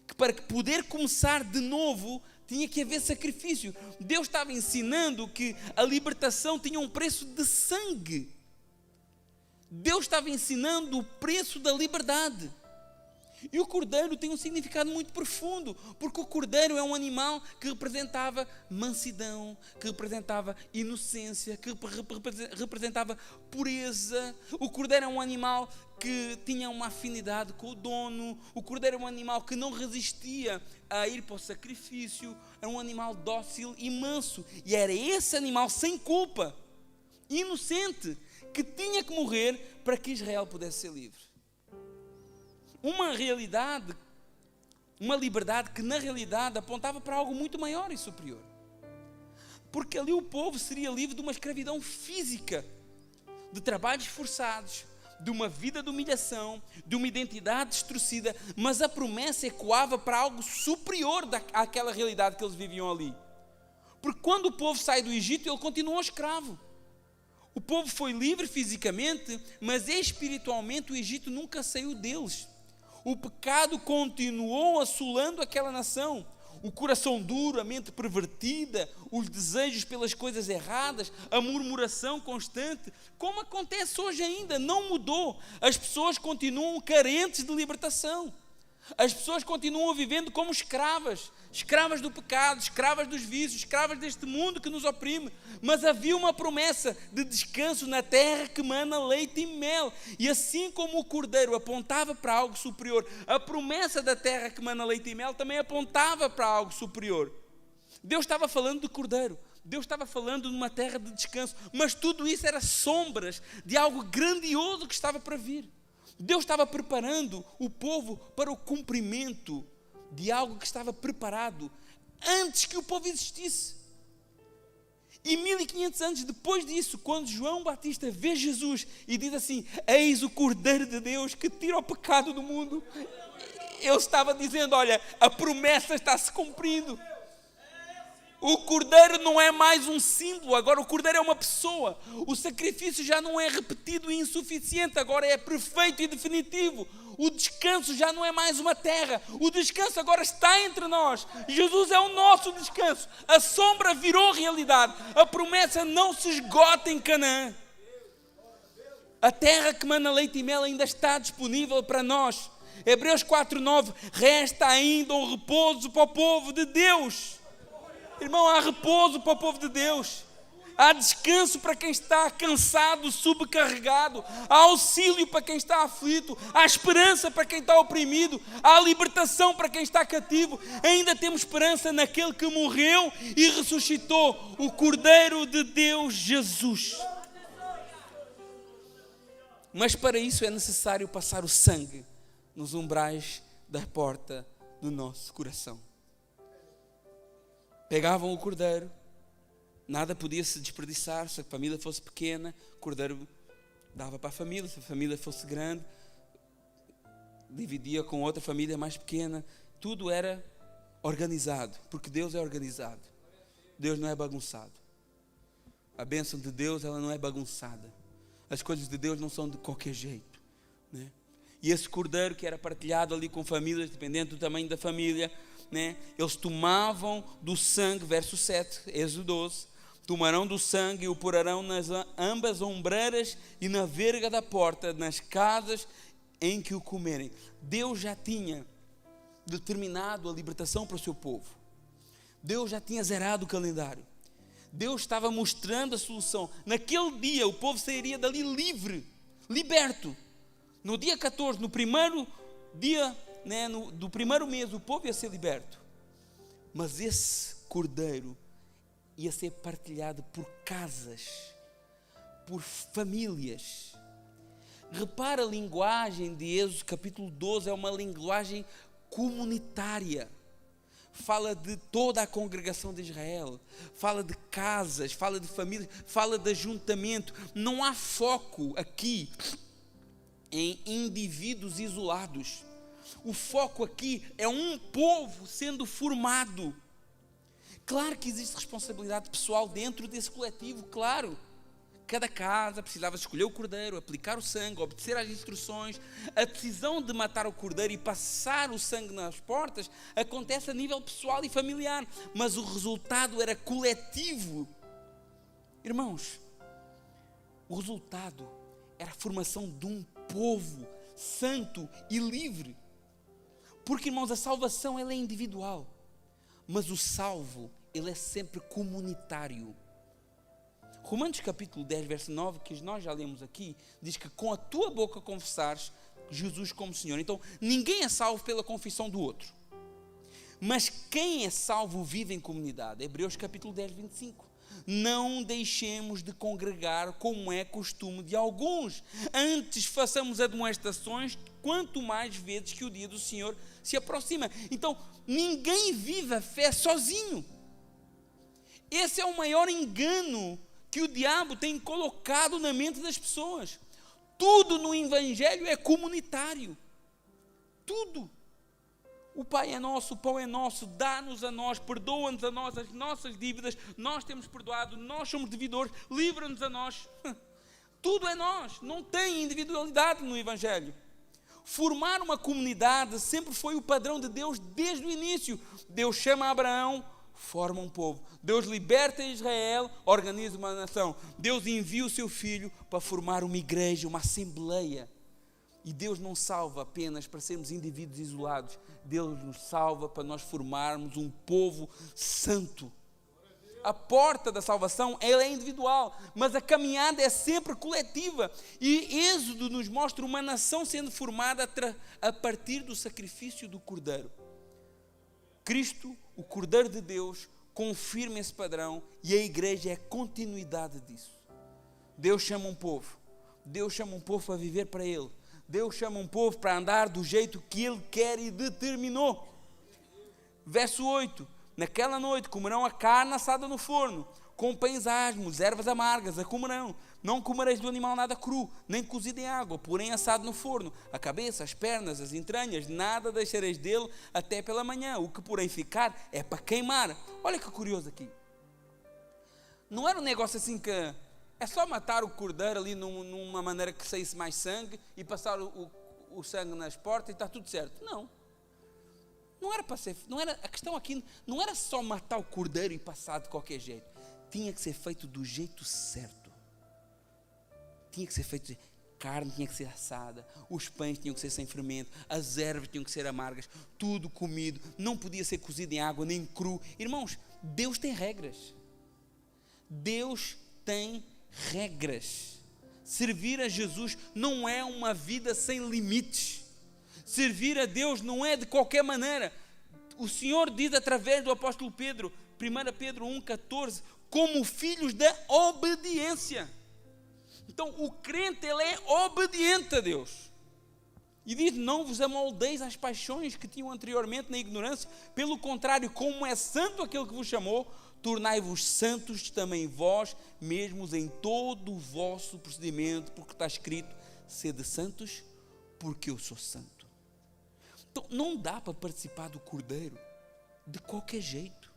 Que para que poder começar de novo, tinha que haver sacrifício. Deus estava ensinando que a libertação tinha um preço de sangue. Deus estava ensinando o preço da liberdade. E o cordeiro tem um significado muito profundo, porque o cordeiro é um animal que representava mansidão, que representava inocência, que representava pureza. O cordeiro é um animal que tinha uma afinidade com o dono. O cordeiro é um animal que não resistia a ir para o sacrifício. Era um animal dócil e manso. E era esse animal sem culpa, inocente, que tinha que morrer para que Israel pudesse ser livre. Uma realidade, uma liberdade que na realidade apontava para algo muito maior e superior. Porque ali o povo seria livre de uma escravidão física, de trabalhos forçados, de uma vida de humilhação, de uma identidade distorcida, mas a promessa ecoava para algo superior àquela realidade que eles viviam ali. Porque quando o povo sai do Egito, ele continuou escravo. O povo foi livre fisicamente, mas espiritualmente o Egito nunca saiu deles. O pecado continuou assolando aquela nação. o coração duro, a mente pervertida, os desejos pelas coisas erradas, a murmuração constante, como acontece hoje ainda, não mudou. As pessoas continuam carentes de libertação. As pessoas continuam vivendo como escravas do pecado, escravas dos vícios, escravas deste mundo que nos oprime. Mas havia uma promessa de descanso na terra que mana leite e mel. E assim como o cordeiro apontava para algo superior, a promessa da terra que mana leite e mel também apontava para algo superior. Deus estava falando do cordeiro, Deus estava falando de uma terra de descanso, mas tudo isso era sombras de algo grandioso que estava para vir. Deus estava preparando o povo para o cumprimento de algo que estava preparado antes que o povo existisse. E 1500 anos depois disso, quando João Batista vê Jesus e diz assim: eis o Cordeiro de Deus que tira o pecado do mundo, ele estava dizendo: olha, a promessa está se cumprindo. O cordeiro não é mais um símbolo, agora o cordeiro é uma pessoa. O sacrifício já não é repetido e insuficiente, agora é perfeito e definitivo. O descanso já não é mais uma terra, o descanso agora está entre nós. Jesus é o nosso descanso. A sombra virou realidade, a promessa não se esgota em Canaã. A terra que mana leite e mel ainda está disponível para nós. Hebreus 4:9, resta ainda um repouso para o povo de Deus. Irmão, há repouso para o povo de Deus, há descanso para quem está cansado, subcarregado, há auxílio para quem está aflito, há esperança para quem está oprimido, há libertação para quem está cativo. Ainda temos esperança naquele que morreu e ressuscitou, o Cordeiro de Deus, Jesus. Mas para isso é necessário passar o sangue nos umbrais da porta do nosso coração. Pegavam o cordeiro, nada podia se desperdiçar. Se a família fosse pequena, o cordeiro dava para a família. Se a família fosse grande, dividia com outra família mais pequena. Tudo era organizado, porque Deus é organizado. Deus não é bagunçado. A bênção de Deus, ela não é bagunçada. As coisas de Deus não são de qualquer jeito, né? E esse cordeiro que era partilhado ali com famílias, dependendo do tamanho da família, né? Eles tomavam do sangue, verso 7, Êxodo 12, tomarão do sangue e o porarão nas ambas ombreiras e na verga da porta, nas casas em que o comerem. Deus já tinha determinado a libertação para o seu povo. Deus já tinha zerado o calendário. Deus estava mostrando a solução. Naquele dia o povo sairia dali livre, liberto. No dia 14, no primeiro dia, né, do primeiro mês, o povo ia ser liberto. Mas esse cordeiro ia ser partilhado por casas, por famílias. Repara a linguagem de Êxodo capítulo 12, é uma linguagem comunitária. Fala de toda a congregação de Israel, fala de casas, fala de famílias, fala de ajuntamento. Não há foco aqui em indivíduos isolados. O foco aqui é um povo sendo formado. Claro que existe responsabilidade pessoal dentro desse coletivo, claro. Cada casa precisava escolher o cordeiro, aplicar o sangue, obedecer às instruções. A decisão de matar o cordeiro e passar o sangue nas portas acontece a nível pessoal e familiar, mas o resultado era coletivo. Irmãos, o resultado era a formação de um povo santo e livre. Porque, irmãos, a salvação ela é individual, mas o salvo ele é sempre comunitário. Romanos capítulo 10, verso 9, que nós já lemos aqui, diz que com a tua boca confessares Jesus como Senhor. Então, ninguém é salvo pela confissão do outro. Mas quem é salvo vive em comunidade. Hebreus capítulo 10, 25. Não deixemos de congregar como é costume de alguns. Antes façamos admoestações, quanto mais vezes que o dia do Senhor se aproxima. Então, ninguém vive a fé sozinho. Esse é o maior engano que o diabo tem colocado na mente das pessoas. Tudo no Evangelho é comunitário. Tudo. O Pai é nosso, o pão é nosso, dá-nos a nós, perdoa-nos a nós as nossas dívidas, nós temos perdoado, nós somos devedores, livra-nos a nós. Tudo é nós, não tem individualidade no Evangelho. Formar uma comunidade sempre foi o padrão de Deus desde o início. Deus chama Abraão, forma um povo. Deus liberta Israel, organiza uma nação. Deus envia o seu filho para formar uma igreja, uma assembleia. E Deus não salva apenas para sermos indivíduos isolados. Deus nos salva para nós formarmos um povo santo. A porta da salvação, ela é individual, mas a caminhada é sempre coletiva. E Êxodo nos mostra uma nação sendo formada a partir do sacrifício do Cordeiro. Cristo, o Cordeiro de Deus, confirma esse padrão e a igreja é a continuidade disso. Deus chama um povo. Deus chama um povo para viver para Ele. Deus chama um povo para andar do jeito que Ele quer e determinou. Verso 8. Naquela noite comerão a carne assada no forno, com pães asmos, ervas amargas, a comerão. Não comereis do animal nada cru, nem cozido em água, porém assado no forno. A cabeça, as pernas, as entranhas, nada deixareis dele até pela manhã. O que porém ficar é para queimar. Olha que curioso aqui. Não era um negócio assim que é só matar o cordeiro ali numa maneira que saísse mais sangue e passar o sangue nas portas e está tudo certo. Não. Não era para ser, não era, a questão aqui não era só matar o cordeiro e passar de qualquer jeito. Tinha que ser feito do jeito certo. Tinha que ser feito, carne tinha que ser assada, os pães tinham que ser sem fermento, as ervas tinham que ser amargas, tudo comido, não podia ser cozido em água nem cru. Irmãos, Deus tem regras. Deus tem regras. Servir a Jesus não é uma vida sem limites. Servir a Deus não é de qualquer maneira. O Senhor diz através do apóstolo Pedro, 1 Pedro 1,14, como filhos da obediência. Então o crente, ele é obediente a Deus. E diz, não vos amoldeis às paixões que tinham anteriormente na ignorância. Pelo contrário, como é santo aquele que vos chamou, tornai-vos santos também vós mesmos em todo o vosso procedimento, porque está escrito, sede santos, porque eu sou santo. Então, não dá para participar do Cordeiro de qualquer jeito.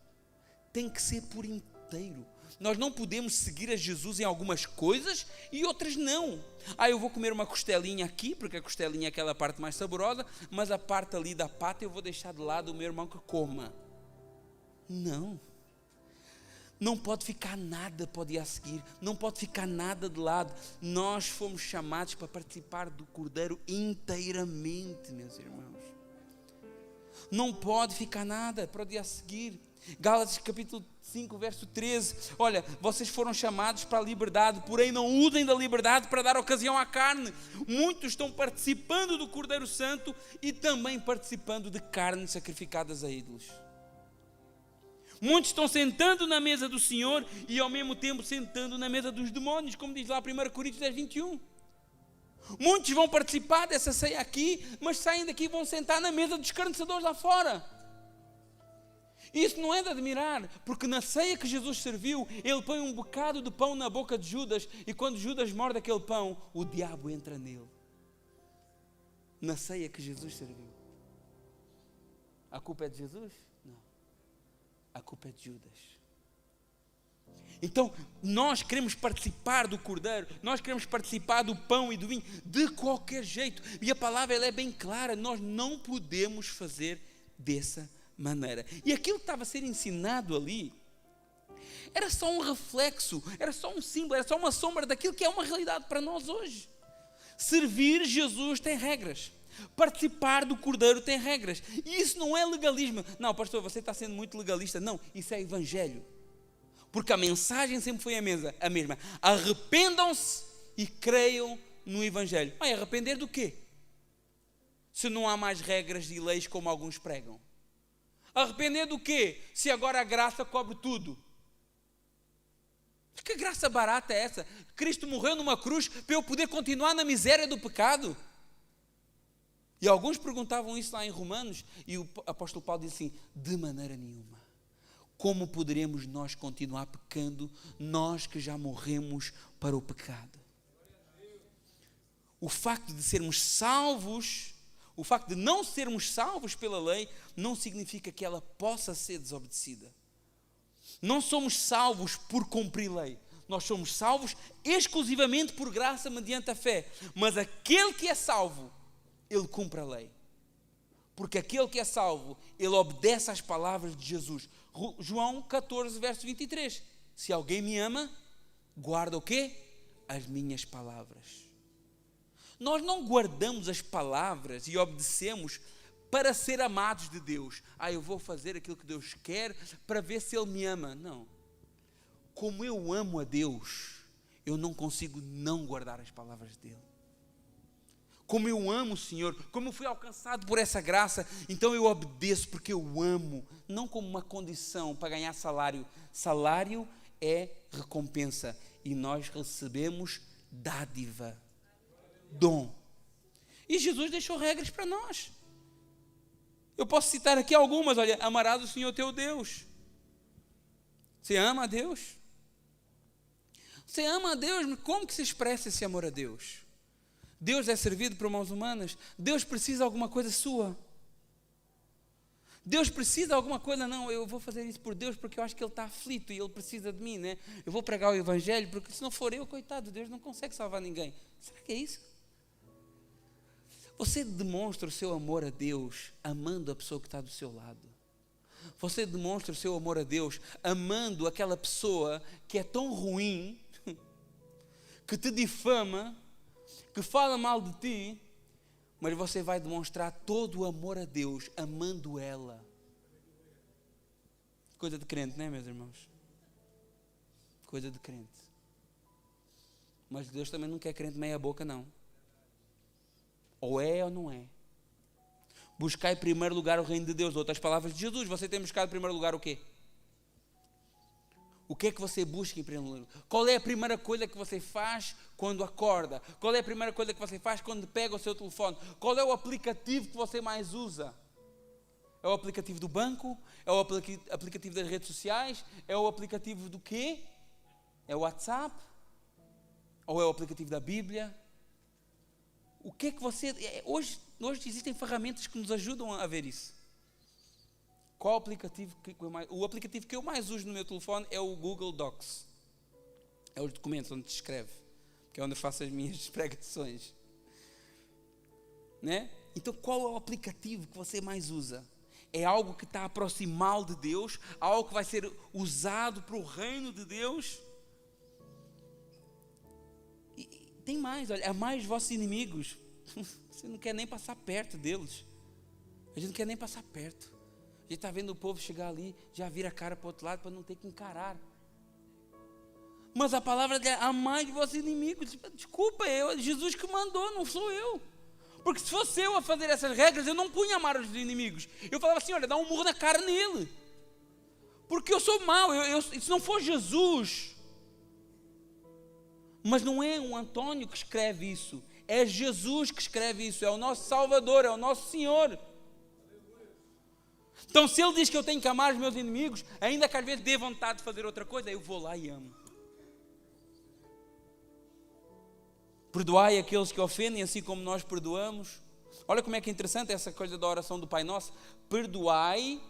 Tem que ser por inteiro. Nós não podemos seguir a Jesus em algumas coisas e outras não. Eu vou comer uma costelinha aqui, porque a costelinha é aquela parte mais saborosa, mas a parte ali da pata eu vou deixar de lado o meu irmão que coma. Não. Não pode ficar nada para o dia a seguir. Não pode ficar nada de lado. Nós fomos chamados para participar do Cordeiro inteiramente, meus irmãos. Não pode ficar nada para o dia a seguir. Gálatas capítulo 5, verso 13. Olha, vocês foram chamados para a liberdade, porém não usem da liberdade para dar ocasião à carne. Muitos estão participando do Cordeiro Santo e também participando de carnes sacrificadas a ídolos. Muitos estão sentando na mesa do Senhor e ao mesmo tempo sentando na mesa dos demónios, como diz lá 1 Coríntios 10, 21. Muitos vão participar dessa ceia aqui, mas saem daqui e vão sentar na mesa dos escarnecedores lá fora. Isso não é de admirar, porque na ceia que Jesus serviu, Ele põe um bocado de pão na boca de Judas, e quando Judas morde aquele pão, o diabo entra nele. Na ceia que Jesus serviu. A culpa é de Jesus? Não. A culpa é de Judas. Então, nós queremos participar do Cordeiro, nós queremos participar do pão e do vinho, de qualquer jeito. E a palavra ela é bem clara, nós não podemos fazer dessa maneira. E aquilo que estava a ser ensinado ali, era só um reflexo, era só um símbolo, era só uma sombra daquilo que é uma realidade para nós hoje. Servir Jesus tem regras. Participar do Cordeiro tem regras. E isso não é legalismo. Não, pastor, você está sendo muito legalista. Não, isso é evangelho. Porque a mensagem sempre foi a mesma. Arrependam-se e creiam no evangelho. Vai arrepender do quê? Se não há mais regras e leis como alguns pregam. Arrepender do quê? Se agora a graça cobre tudo. Que graça barata é essa? Cristo morreu numa cruz para eu poder continuar na miséria do pecado. E alguns perguntavam isso lá em Romanos, e o apóstolo Paulo disse assim, de maneira nenhuma. Como poderemos nós continuar pecando, nós que já morremos para o pecado? O facto de sermos salvos, o facto de não sermos salvos pela lei, não significa que ela possa ser desobedecida. Não somos salvos por cumprir lei. Nós somos salvos exclusivamente por graça mediante a fé. Mas aquele que é salvo, ele cumpre a lei. Porque aquele que é salvo, ele obedece às palavras de Jesus. João 14, verso 23. Se alguém me ama, guarda o quê? As minhas palavras. Nós não guardamos as palavras e obedecemos para ser amados de Deus. Eu vou fazer aquilo que Deus quer para ver se Ele me ama. Não. Como eu amo a Deus, eu não consigo não guardar as palavras dEle. Como eu amo o Senhor, como eu fui alcançado por essa graça, então eu obedeço porque eu amo, não como uma condição para ganhar salário. Salário é recompensa e nós recebemos dádiva, dom. E Jesus deixou regras para nós. Eu posso citar aqui algumas. Olha, amarás o Senhor teu Deus. Você ama a Deus? Você ama a Deus, mas como que se expressa esse amor a Deus? Deus é servido por mãos humanas? Deus precisa de alguma coisa sua? Deus precisa de alguma coisa? Não, eu vou fazer isso por Deus porque eu acho que Ele está aflito e Ele precisa de mim, né? Eu vou pregar o Evangelho porque se não for eu, coitado, Deus não consegue salvar ninguém. Será que é isso? Você demonstra o seu amor a Deus amando a pessoa que está do seu lado. Você demonstra o seu amor a Deus amando aquela pessoa que é tão ruim, que te difama, que fala mal de ti, mas você vai demonstrar todo o amor a Deus amando ela. Coisa de crente, não é, meus irmãos? Coisa de crente. Mas Deus também não quer crente meia boca, não. Ou é ou não é. Buscar em primeiro lugar o reino de Deus. Outras palavras de Jesus. Você tem buscado em primeiro lugar o quê? O que é que você busca em primeiro lugar? Qual é a primeira coisa que você faz quando acorda? Qual é a primeira coisa que você faz quando pega o seu telefone? Qual é o aplicativo que você mais usa? É o aplicativo do banco? É o aplicativo das redes sociais? É o aplicativo do quê? É o WhatsApp? Ou é o aplicativo da Bíblia? O que é que você... Hoje existem ferramentas que nos ajudam a ver isso. Qual o aplicativo o aplicativo que eu mais uso no meu telefone é o Google Docs. É os documentos onde se escreve, que é onde eu faço as minhas pregações. Né? Então, qual é o aplicativo que você mais usa? É algo que está a aproximá-lo de Deus? Algo que vai ser usado para o reino de Deus? E tem mais, olha, amai os vossos inimigos. Você não quer nem passar perto deles. A gente não quer nem passar perto. A gente está vendo o povo chegar ali, já vira a cara para o outro lado para não ter que encarar. Mas a palavra é amai os vossos inimigos. Desculpa, Jesus que mandou, não sou eu. Porque se fosse eu a fazer essas regras, eu não punha amar os inimigos. Eu falava assim, olha, dá um murro na cara nele. Porque eu sou mau, se não for Jesus. Mas não é o Antônio que escreve isso. É Jesus que escreve isso. É o nosso Salvador, é o nosso Senhor. Então, se Ele diz que eu tenho que amar os meus inimigos, ainda que às vezes dê vontade de fazer outra coisa, eu vou lá e amo. Perdoai aqueles que ofendem, assim como nós perdoamos. Olha como é que é interessante essa coisa da oração do Pai Nosso. Perdoai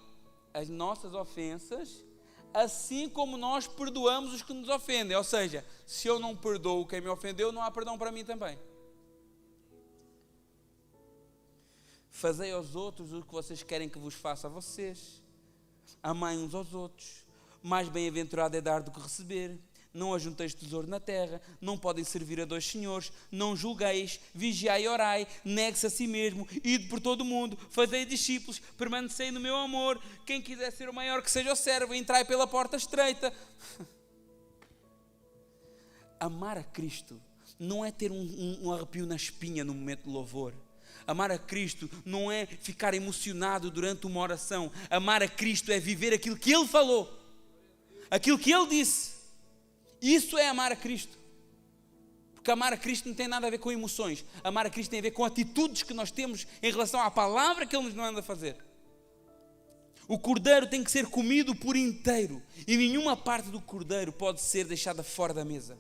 as nossas ofensas, assim como nós perdoamos os que nos ofendem. Ou seja, se eu não perdoo quem me ofendeu, não há perdão para mim também. Fazei aos outros o que vocês querem que vos faça a vocês. Amai uns aos outros. Mais bem-aventurado é dar do que receber. Não ajunteis tesouro na terra. Não podem servir a dois senhores. Não julgueis. Vigiai e orai. Negue-se a si mesmo. Ide por todo o mundo. Fazei discípulos. Permanecei no meu amor. Quem quiser ser o maior, que seja o servo. Entrai pela porta estreita. Amar a Cristo não é ter um arrepio na espinha no momento de louvor. Amar a Cristo não é ficar emocionado durante uma oração. Amar a Cristo é viver aquilo que Ele falou, aquilo que Ele disse. Isso é amar a Cristo. Porque amar a Cristo não tem nada a ver com emoções. Amar a Cristo tem a ver com atitudes que nós temos em relação à palavra que Ele nos manda fazer. O cordeiro tem que ser comido por inteiro. E nenhuma parte do cordeiro pode ser deixada fora da mesa.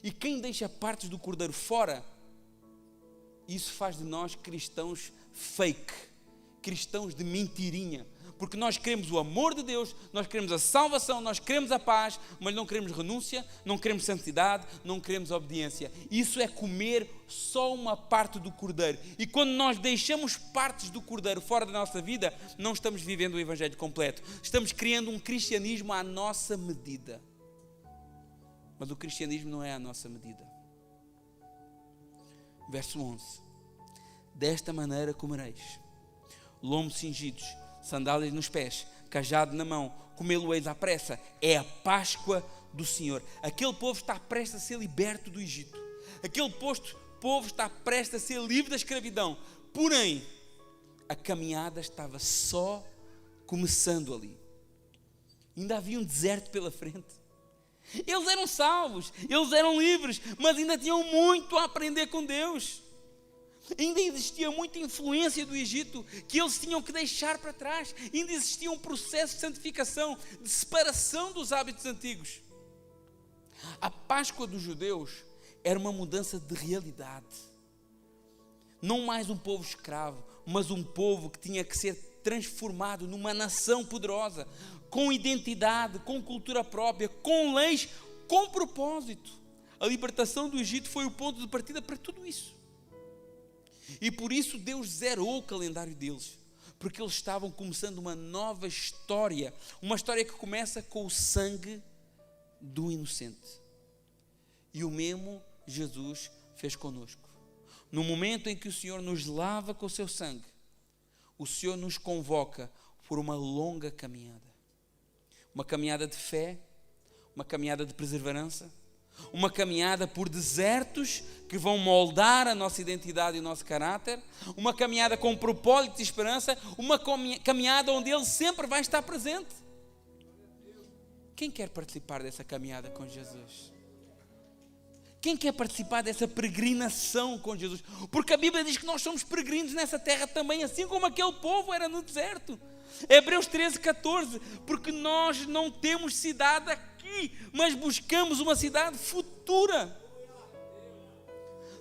E quem deixa partes do cordeiro fora, isso faz de nós cristãos fake, cristãos de mentirinha, Porque nós queremos o amor de Deus, nós queremos a salvação, nós queremos a paz, mas não queremos renúncia, não queremos santidade, não queremos obediência. Isso é comer só uma parte do cordeiro. E quando nós deixamos partes do cordeiro fora da nossa vida, não estamos vivendo o evangelho completo. Estamos criando um cristianismo à nossa medida. Mas o cristianismo não é à nossa medida. Verso 11. Desta maneira comereis, lombos cingidos, sandálias nos pés, cajado na mão, comê-lo-eis à pressa. É a Páscoa do Senhor. Aquele povo está prestes a ser liberto do Egito. Aquele povo está prestes a ser livre da escravidão. Porém, a caminhada estava só começando ali. Ainda havia um deserto pela frente. Eles eram salvos, eles eram livres, mas ainda tinham muito a aprender com Deus. Ainda existia muita influência do Egito que eles tinham que deixar para trás. Ainda existia um processo de santificação, de separação dos hábitos antigos. A Páscoa dos judeus era uma mudança de realidade. Não mais um povo escravo, mas um povo que tinha que ser transformado numa nação poderosa, com identidade, com cultura própria, com leis, com propósito. A libertação do Egito foi o ponto de partida para tudo isso. E por isso Deus zerou o calendário deles, porque eles estavam começando uma nova história, uma história que começa com o sangue do inocente. E o mesmo Jesus fez conosco. No momento em que o Senhor nos lava com o seu sangue, o Senhor nos convoca por uma longa caminhada. Uma caminhada de fé, uma caminhada de perseverança, uma caminhada por desertos que vão moldar a nossa identidade e o nosso caráter, uma caminhada com propósito e esperança, uma caminhada onde Ele sempre vai estar presente. Quem quer participar dessa caminhada com Jesus? Quem quer participar dessa peregrinação com Jesus? Porque a Bíblia diz que nós somos peregrinos nessa terra também, assim como aquele povo era no deserto. Hebreus 13, 14, porque nós não temos cidade aqui, mas buscamos uma cidade futura.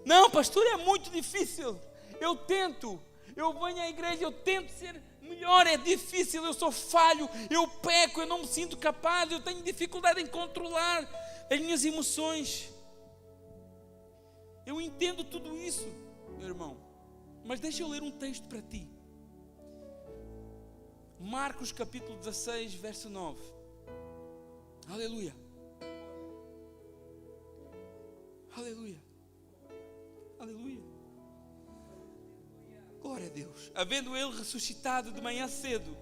Não, pastor, é muito difícil. Eu venho à igreja, eu tento ser melhor, é difícil, eu sou falho, eu peco, eu não me sinto capaz, eu tenho dificuldade em controlar as minhas emoções. Eu entendo tudo isso, meu irmão, mas deixa eu ler um texto para ti. Marcos capítulo 16, verso 9. Aleluia. Aleluia. Aleluia. Glória a Deus. Havendo ele ressuscitado de manhã cedo,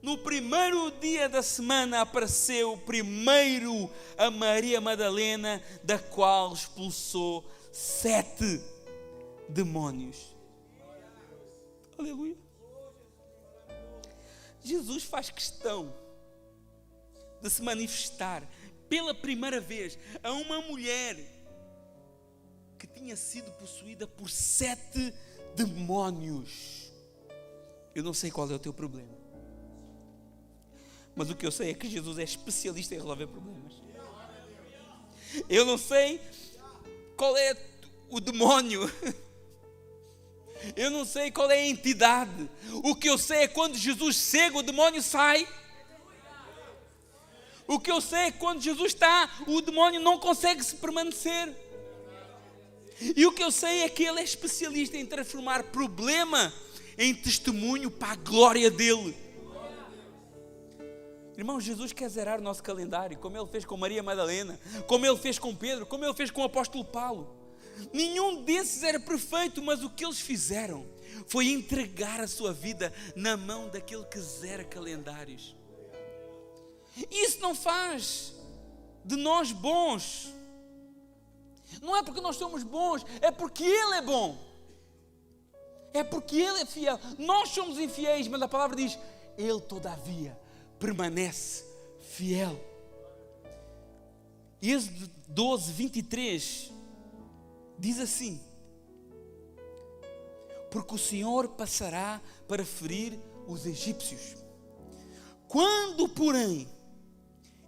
no primeiro dia da semana apareceu primeiro a Maria Madalena, da qual expulsou 7 demónios. Aleluia. Jesus faz questão de se manifestar pela primeira vez a uma mulher que tinha sido possuída por 7 demónios. Eu não sei qual é o teu problema, mas o que eu sei é que Jesus é especialista em resolver problemas. Eu não sei qual é o demónio, eu não sei qual é a entidade. O que eu sei é que quando Jesus chega, o demónio sai. O que eu sei é que quando Jesus está, o demónio não consegue se permanecer. E o que eu sei é que Ele é especialista em transformar problema em testemunho para a glória dEle. Irmão, Jesus quer zerar o nosso calendário, como Ele fez com Maria Madalena, como Ele fez com Pedro, como Ele fez com o apóstolo Paulo. Nenhum desses era perfeito, mas o que eles fizeram foi entregar a sua vida na mão daquele que zera calendários. Isso não faz de nós bons. Não é porque nós somos bons, é porque Ele é bom. É porque Ele é fiel. Nós somos infiéis, mas a palavra diz: Ele todavia permanece fiel. Êxodo 12, 23 diz assim: porque o Senhor passará para ferir os egípcios. Quando, porém,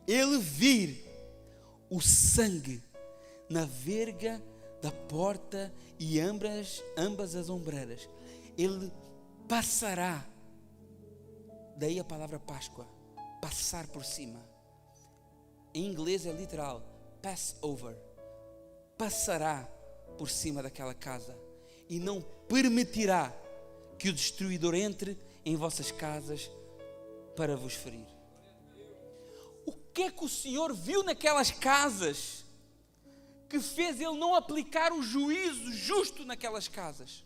Ele vir o sangue na verga da porta e ambas as ombreiras, Ele passará Daí a palavra Páscoa, passar por cima. Em inglês é literal, pass over. Passará por cima daquela casa e não permitirá que o destruidor entre em vossas casas para vos ferir. O que é que o Senhor viu naquelas casas que fez Ele não aplicar o juízo justo naquelas casas?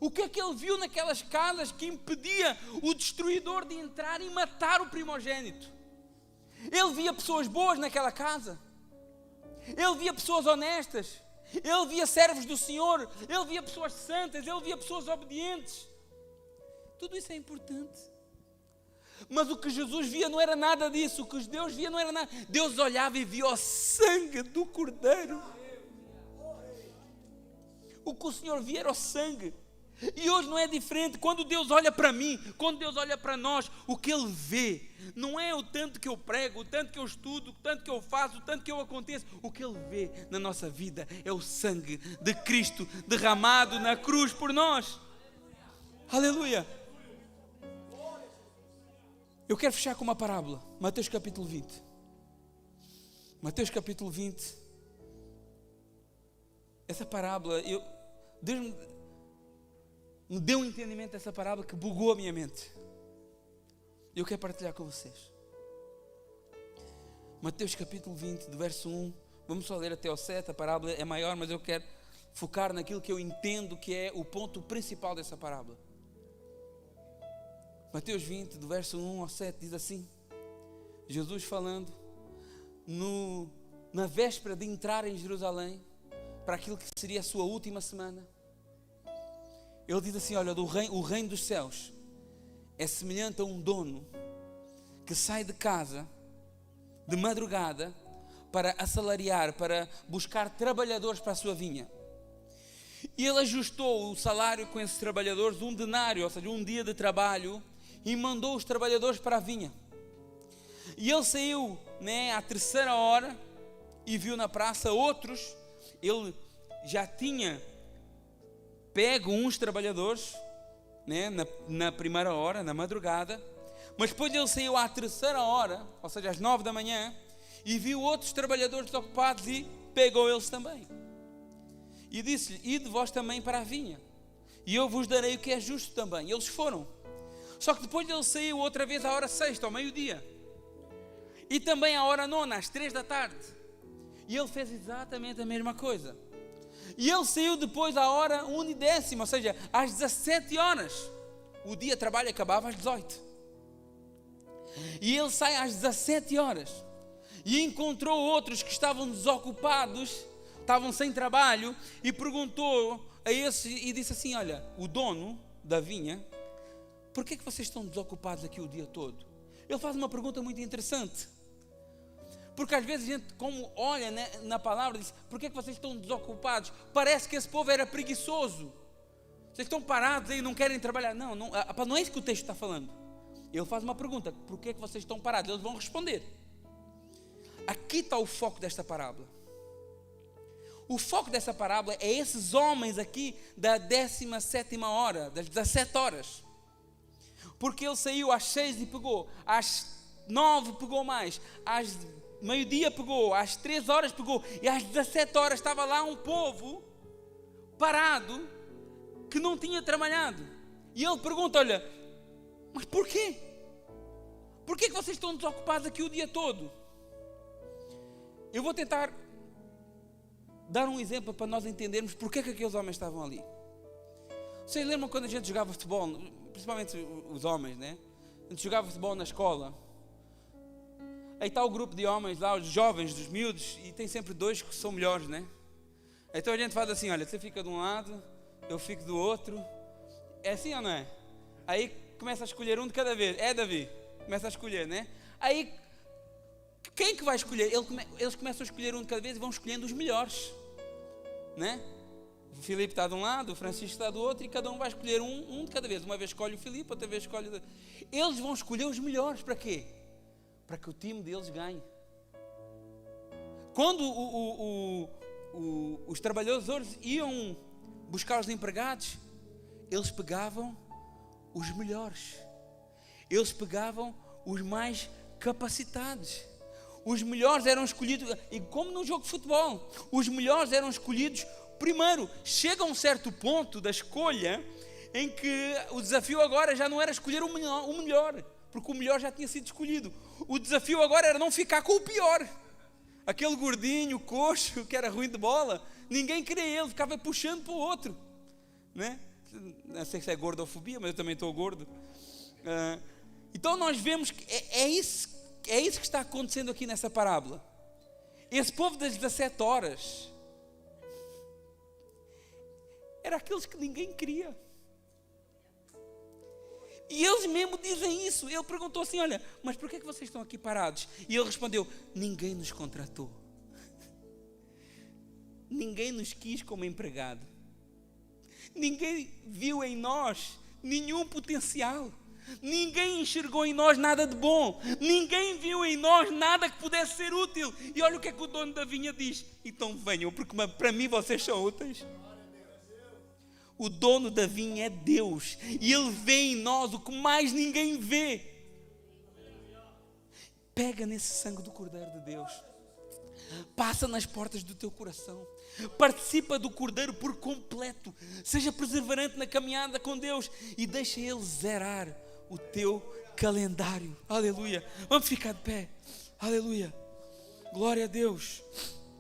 O que é que Ele viu naquelas casas que impedia o destruidor de entrar e matar o primogênito? Ele via pessoas boas naquela casa. Ele via pessoas honestas. Ele via servos do Senhor. Ele via pessoas santas. Ele via pessoas obedientes. Tudo isso é importante. Mas o que Jesus via não era nada disso. O que Deus via não era nada. Deus olhava e via o sangue do Cordeiro. O que o Senhor via era o sangue. E hoje não é diferente. Quando Deus olha para mim, quando Deus olha para nós, o que Ele vê não é o tanto que eu prego, o tanto que eu estudo, o tanto que eu faço, o tanto que eu aconteço. O que Ele vê na nossa vida é o sangue de Cristo derramado na cruz por nós. Aleluia! Eu quero fechar com uma parábola. Mateus capítulo 20. Mateus capítulo 20. Essa parábola, Deus me deu um entendimento dessa parábola que bugou a minha mente. E eu quero partilhar com vocês. Mateus capítulo 20, do verso 1. Vamos só ler até ao 7. A parábola é maior, mas eu quero focar naquilo que eu entendo que é o ponto principal dessa parábola. Mateus 20, do verso 1 ao 7, diz assim. Jesus falando na véspera de entrar em Jerusalém, para aquilo que seria a sua última semana. Ele diz assim, olha, o reino dos céus é semelhante a um dono que sai de casa de madrugada para assalariar, para buscar trabalhadores para a sua vinha. E ele ajustou o salário com esses trabalhadores, 1 denário, ou seja, um dia de trabalho, e mandou os trabalhadores para a vinha. E ele saiu, à 3ª hora e viu na praça outros. Ele já tinha pego uns trabalhadores, na 1ª hora, na madrugada, mas depois ele saiu à 3ª hora, ou seja, às 9 da manhã, e viu outros trabalhadores ocupados e pegou eles também. E disse-lhe, ide vós também para a vinha, e eu vos darei o que é justo também. E eles foram. Só que depois ele saiu outra vez à hora 6ª, ao meio-dia, e também à hora 9ª, às 3 da tarde. E ele fez exatamente a mesma coisa. E ele saiu depois à hora 1:10, ou seja, às 17 horas. O dia de trabalho acabava às 18. E ele sai às 17 horas. E encontrou outros que estavam desocupados, estavam sem trabalho, e perguntou a esse, e disse assim, olha, o dono da vinha, por que vocês estão desocupados aqui o dia todo? Ele faz uma pergunta muito interessante. Porque às vezes a gente, como olha na palavra, diz, por que vocês estão desocupados? Parece que esse povo era preguiçoso. Vocês estão parados aí e não querem trabalhar. Não é isso que o texto está falando. Ele faz uma pergunta, por que vocês estão parados? Eles vão responder. Aqui está o foco desta parábola. O foco dessa parábola é esses homens aqui da 17ª hora, das 17 horas. Porque ele saiu às 6 e pegou, às 9 pegou mais, às meio-dia pegou, às 3 horas pegou, e às 17 horas estava lá um povo parado que não tinha trabalhado. E ele pergunta, olha, mas porquê? Porquê que vocês estão desocupados aqui o dia todo? Eu vou tentar dar um exemplo para nós entendermos porque que aqueles homens estavam ali. Vocês lembram quando a gente jogava futebol, principalmente os homens, A gente jogava futebol na escola. Aí está o grupo de homens lá, os jovens, dos miúdos, e tem sempre 2 que são melhores, Então a gente faz assim, olha, você fica de um lado, eu fico do outro. É assim ou não é? Aí começa a escolher um de cada vez. É, Davi? Começa a escolher, Aí, quem que vai escolher? Eles começam a escolher um de cada vez e vão escolhendo os melhores, O Filipe está de um lado, o Francisco está do outro, e cada um vai escolher um de cada vez. Uma vez escolhe o Filipe, outra vez escolhe o... Eles vão escolher os melhores, para quê? Para que o time deles ganhe. Quando os trabalhadores iam buscar os empregados, eles pegavam os melhores. Eles pegavam os mais capacitados. Os melhores eram escolhidos, e como num jogo de futebol, os melhores eram escolhidos primeiro. Chega a um certo ponto da escolha em que o desafio agora já não era escolher o melhor, porque o melhor já tinha sido escolhido. O desafio agora era não ficar com o pior. Aquele gordinho, coxo, que era ruim de bola, ninguém queria ele, ficava puxando para o outro, né? Não sei se é gordofobia, mas eu também estou gordo. Então nós vemos que é isso que está acontecendo aqui nessa parábola. Esse povo das 17 horas era aqueles que ninguém queria. E eles mesmo dizem isso. Ele perguntou assim: olha, mas por que é que vocês estão aqui parados? E ele respondeu: ninguém nos contratou. Ninguém nos quis como empregado. Ninguém viu em nós nenhum potencial. Ninguém enxergou em nós nada de bom. Ninguém viu em nós nada que pudesse ser útil. E olha o que é que o dono da vinha diz: então venham, porque para mim vocês são úteis. O dono da vinha é Deus, e Ele vê em nós o que mais ninguém vê. Pega nesse sangue do Cordeiro de Deus, passa nas portas do teu coração, participa do Cordeiro por completo, seja perseverante na caminhada com Deus e deixa Ele zerar o teu calendário. Aleluia. Vamos ficar de pé. Aleluia. Glória a Deus.